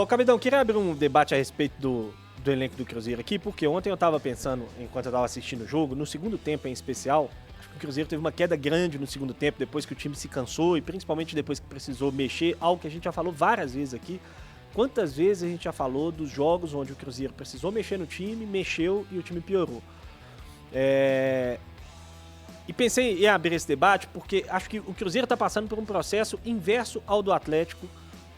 Ô, Cabedão, queria abrir um debate a respeito do elenco do Cruzeiro aqui, porque ontem eu tava pensando, enquanto eu tava assistindo o jogo, no segundo tempo em especial, acho que o Cruzeiro teve uma queda grande no segundo tempo, depois que o time se cansou e principalmente depois que precisou mexer, algo que a gente já falou várias vezes aqui. Quantas vezes a gente já falou dos jogos onde o Cruzeiro precisou mexer no time, mexeu e o time piorou. E pensei em abrir esse debate porque acho que o Cruzeiro está passando por um processo inverso ao do Atlético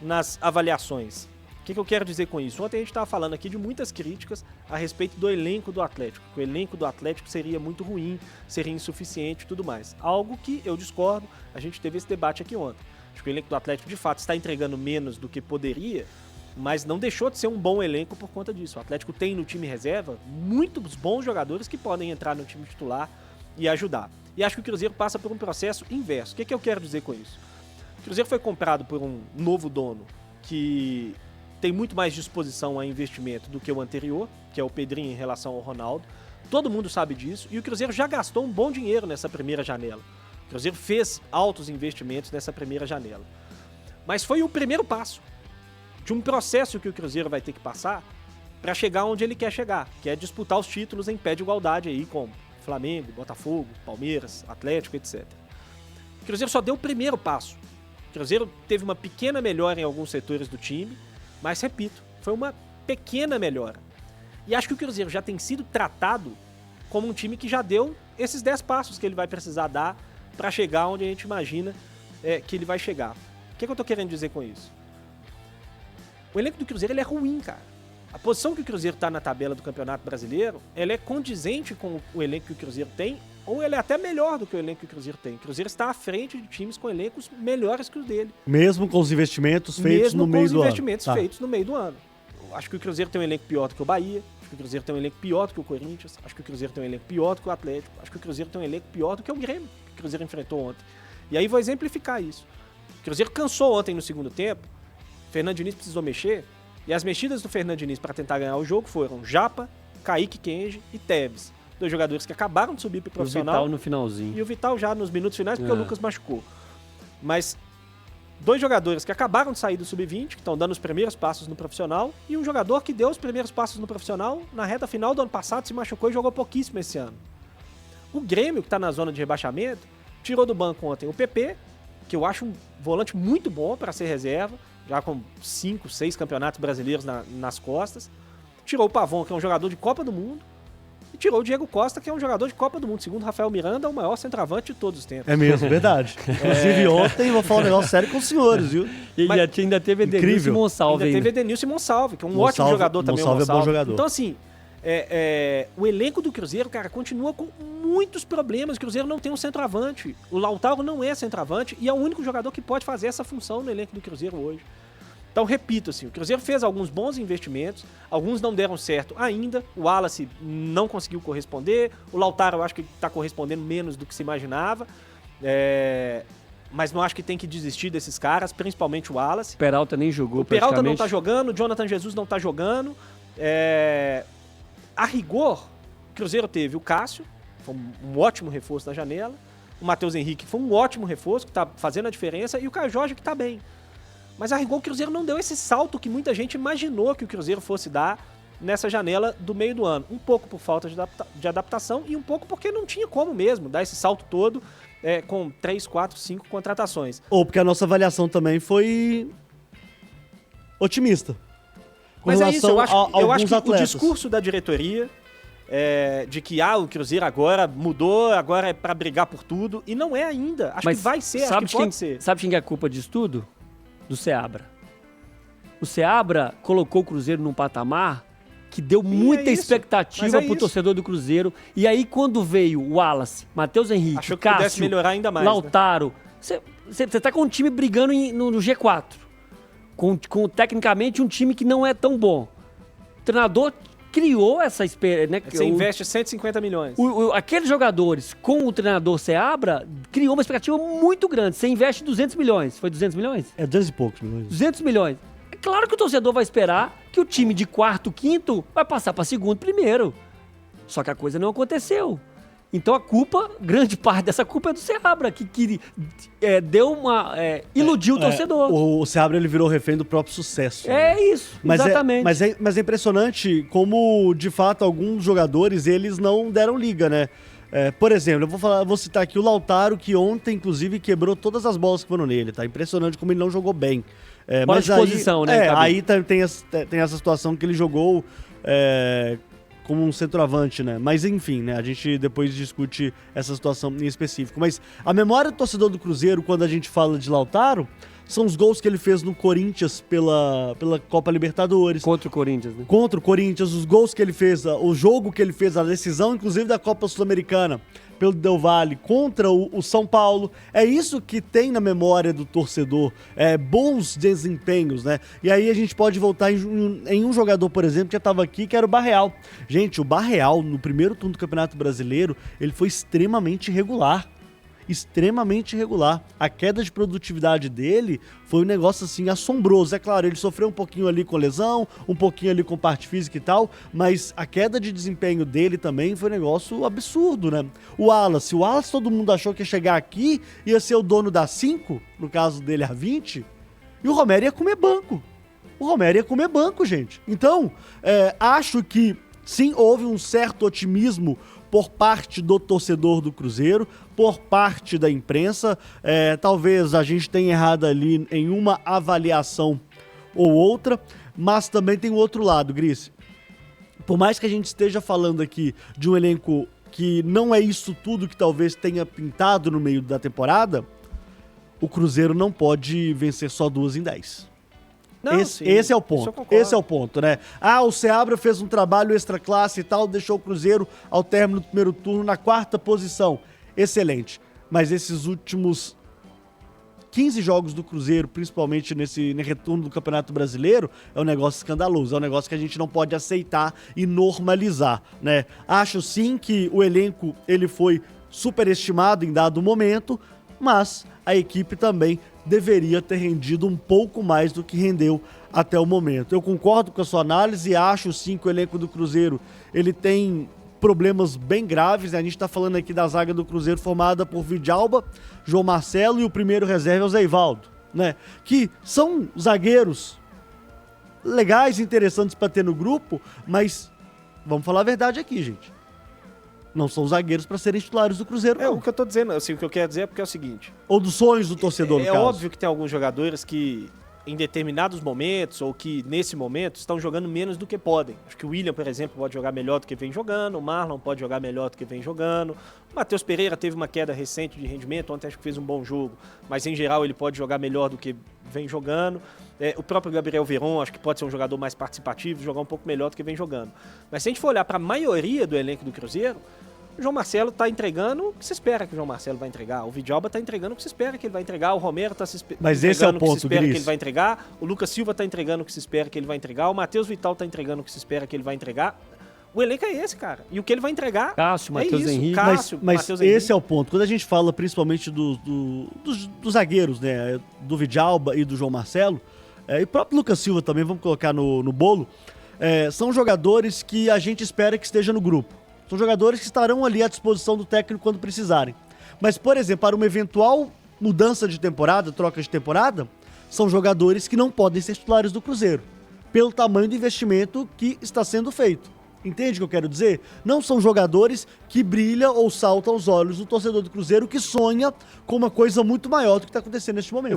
nas avaliações. O que eu quero dizer com isso? Ontem a gente estava falando aqui de muitas críticas a respeito do elenco do Atlético. Que o elenco do Atlético seria muito ruim, seria insuficiente e tudo mais. Algo que eu discordo, a gente teve esse debate aqui ontem. Acho que o elenco do Atlético de fato está entregando menos do que poderia, mas não deixou de ser um bom elenco por conta disso. O Atlético tem no time reserva muitos bons jogadores que podem entrar no time titular e ajudar. E acho que o Cruzeiro passa por um processo inverso. O que eu quero dizer com isso? O Cruzeiro foi comprado por um novo dono que tem muito mais disposição a investimento do que o anterior, que é o Pedrinho em relação ao Ronaldo. Todo mundo sabe disso. E o Cruzeiro já gastou um bom dinheiro nessa primeira janela. O Cruzeiro fez altos investimentos nessa primeira janela. Mas foi o primeiro passo de um processo que o Cruzeiro vai ter que passar para chegar onde ele quer chegar, que é disputar os títulos em pé de igualdade aí, como Flamengo, Botafogo, Palmeiras, Atlético, etc. O Cruzeiro só deu o primeiro passo. O Cruzeiro teve uma pequena melhora em alguns setores do time, mas, repito, foi uma pequena melhora. E acho que o Cruzeiro já tem sido tratado como um time que já deu esses 10 passos que ele vai precisar dar para chegar onde a gente imagina que ele vai chegar. O que eu tô querendo dizer com isso? O elenco do Cruzeiro ele é ruim, cara. A posição que o Cruzeiro tá na tabela do Campeonato Brasileiro, ela é condizente com o elenco que o Cruzeiro tem, ou ele é até melhor do que o elenco que o Cruzeiro tem. O Cruzeiro está à frente de times com elencos melhores que os dele. Mesmo com os investimentos feitos no meio do ano. Mesmo com os investimentos feitos no meio do ano. Eu acho que o Cruzeiro tem um elenco pior do que o Bahia, acho que o Cruzeiro tem um elenco pior do que o Corinthians, acho que o Cruzeiro tem um elenco pior do que o Atlético, acho que o Cruzeiro tem um elenco pior do que o Grêmio, que o Cruzeiro enfrentou ontem. E aí vou exemplificar isso. O Cruzeiro cansou ontem no segundo tempo, o Fernando Diniz precisou mexer, e as mexidas do Fernando Diniz para tentar ganhar o jogo foram Japa, Kaique Kenji e Tevez. Dois jogadores que acabaram de subir para o profissional. E o Vital no finalzinho. E o Vital já nos minutos finais, porque o Lucas machucou. Mas dois jogadores que acabaram de sair do sub-20, que estão dando os primeiros passos no profissional, e um jogador que deu os primeiros passos no profissional na reta final do ano passado, se machucou e jogou pouquíssimo esse ano. O Grêmio, que está na zona de rebaixamento, tirou do banco ontem o PP, que eu acho um volante muito bom para ser reserva, já com 5, 6 campeonatos brasileiros nas costas. Tirou o Pavon, que é um jogador de Copa do Mundo, e tirou o Diego Costa, que é um jogador de Copa do Mundo. Segundo Rafael Miranda, é o maior centroavante de todos os tempos. É mesmo, verdade. Inclusive ontem, vou falar um negócio sério com os senhores, viu? E ainda teve Edenilson e Monsalve. Ainda teve Edenilson e Monsalve, que é um ótimo jogador também. Monsalve é bom jogador. Então, assim, o elenco do Cruzeiro, cara, continua com muitos problemas. O Cruzeiro não tem um centroavante. O Lautaro não é centroavante e é o único jogador que pode fazer essa função no elenco do Cruzeiro hoje. Então, repito, assim, o Cruzeiro fez alguns bons investimentos, alguns não deram certo ainda, o Wallace não conseguiu corresponder, o Lautaro eu acho que está correspondendo menos do que se imaginava, mas não acho que tem que desistir desses caras, principalmente o Wallace. O Peralta nem jogou, o Peralta não tá jogando, o Jonathan Jesus não tá jogando. A rigor, o Cruzeiro teve o Cássio, foi um ótimo reforço na janela, o Matheus Henrique foi um ótimo reforço, que tá fazendo a diferença, e o Caio Jorge que tá bem. Mas a rigor o Cruzeiro não deu esse salto que muita gente imaginou que o Cruzeiro fosse dar nessa janela do meio do ano. Um pouco por falta de adaptação e um pouco porque não tinha como mesmo dar esse salto todo com 3, 4, 5 contratações. Ou porque a nossa avaliação também foi otimista. Mas é isso, eu acho que atletas. O discurso da diretoria de que o Cruzeiro agora mudou, agora é pra brigar por tudo, e não é ainda. Acho que vai ser, acho que pode ser. Sabe quem é a culpa disso tudo? Do Seabra. O Seabra colocou o Cruzeiro num patamar que deu muita expectativa pro torcedor do Cruzeiro. E aí, quando veio o Wallace, Matheus Henrique, achou que Cássio, pudesse melhorar ainda mais, Lautaro, você tá com um time brigando no G4. Com tecnicamente um time que não é tão bom. O treinador criou essa esperança, né? Você investe 150 milhões. Aqueles jogadores com o treinador Seabra criou uma expectativa muito grande. Você investe 200 milhões. Foi 200 milhões? 200 e poucos milhões. 200 milhões. É claro que o torcedor vai esperar que o time de quarto, quinto vai passar para segundo, primeiro. Só que a coisa não aconteceu. Então a culpa, grande parte dessa culpa é do Seabra, que deu uma... iludiu o torcedor. O Seabra, ele virou refém do próprio sucesso. É isso, exatamente. Mas é impressionante como, de fato, alguns jogadores, eles não deram liga, né? Por exemplo, eu vou citar aqui o Lautaro, que ontem, inclusive, quebrou todas as bolas que foram nele, tá? Impressionante como ele não jogou bem. Fora de posição, né? Aí tem essa situação que ele jogou como um centroavante, né? Mas enfim, né? A gente depois discute essa situação em específico. Mas a memória do torcedor do Cruzeiro, quando a gente fala de Lautaro, são os gols que ele fez no Corinthians pela Copa Libertadores. Contra o Corinthians, né? Contra o Corinthians, os gols que ele fez, o jogo que ele fez, a decisão, inclusive, da Copa Sul-Americana, pelo Del Valle, contra o São Paulo. É isso que tem na memória do torcedor, bons desempenhos, né? E aí a gente pode voltar em um jogador, por exemplo, que já estava aqui, que era o Barreal. Gente, o Barreal, no primeiro turno do Campeonato Brasileiro, ele foi extremamente irregular. Extremamente irregular. A queda de produtividade dele foi um negócio assim assombroso. É claro, ele sofreu um pouquinho ali com lesão, um pouquinho ali com parte física e tal, mas a queda de desempenho dele também foi um negócio absurdo, né? O Wallace todo mundo achou que ia chegar aqui, ia ser o dono da 5, no caso dele a 20, e o Romero ia comer banco. O Romero ia comer banco, gente. Então, acho que sim, houve um certo otimismo por parte do torcedor do Cruzeiro, por parte da imprensa. Talvez a gente tenha errado ali em uma avaliação ou outra, mas também tem o outro lado, Gris. Por mais que a gente esteja falando aqui de um elenco que não é isso tudo que talvez tenha pintado no meio da temporada, o Cruzeiro não pode vencer só 2 em 10. Não, esse é o ponto. Esse é o ponto, né? O Seabra fez um trabalho extra classe e tal, deixou o Cruzeiro ao término do primeiro turno na 4ª posição. Excelente. Mas esses últimos 15 jogos do Cruzeiro, principalmente nesse retorno do Campeonato Brasileiro, é um negócio escandaloso. É um negócio que a gente não pode aceitar e normalizar, né? Acho sim que o elenco ele foi superestimado em dado momento, mas a equipe também deveria ter rendido um pouco mais do que rendeu até o momento. Eu concordo com a sua análise e acho sim que o elenco do Cruzeiro ele tem problemas bem graves, né? A gente está falando aqui da zaga do Cruzeiro formada por Vidalba, João Marcelo e o primeiro reserva é o Zé Ivaldo, né? Que são zagueiros legais, interessantes para ter no grupo, mas vamos falar a verdade aqui, gente. Não são zagueiros para serem titulares do Cruzeiro, não. O que eu tô dizendo, assim, o que eu quero dizer é porque é o seguinte... Ou dos sonhos do torcedor, no caso. É óbvio que tem alguns jogadores que, em determinados momentos, ou que, nesse momento, estão jogando menos do que podem. Acho que o William, por exemplo, pode jogar melhor do que vem jogando, o Marlon pode jogar melhor do que vem jogando, o Matheus Pereira teve uma queda recente de rendimento, ontem acho que fez um bom jogo, mas, em geral, ele pode jogar melhor do que vem jogando. O próprio Gabriel Veron, acho que pode ser um jogador mais participativo, jogar um pouco melhor do que vem jogando. Mas se a gente for olhar para a maioria do elenco do Cruzeiro, o João Marcelo está entregando o que se espera que o João Marcelo vai entregar. O Vidalba está entregando o que se espera que ele vai entregar. O Romero está Mas esse é o ponto, o que se espera que ele vai entregar. O Lucas Silva está entregando o que se espera que ele vai entregar. O Matheus Vital está entregando o que se espera que ele vai entregar. O elenco é esse, cara. E o que ele vai entregar Cássio, Matheus Henrique. Mas esse é o ponto. Quando a gente fala principalmente dos zagueiros, né? Do Vidalba e do João Marcelo, e o próprio Lucas Silva também, vamos colocar no bolo, são jogadores que a gente espera que esteja no grupo. São jogadores que estarão ali à disposição do técnico quando precisarem. Mas, por exemplo, para uma eventual mudança de temporada, troca de temporada, são jogadores que não podem ser titulares do Cruzeiro, pelo tamanho do investimento que está sendo feito. Entende o que eu quero dizer? Não são jogadores que brilham ou saltam aos olhos do torcedor do Cruzeiro que sonha com uma coisa muito maior do que está acontecendo neste momento.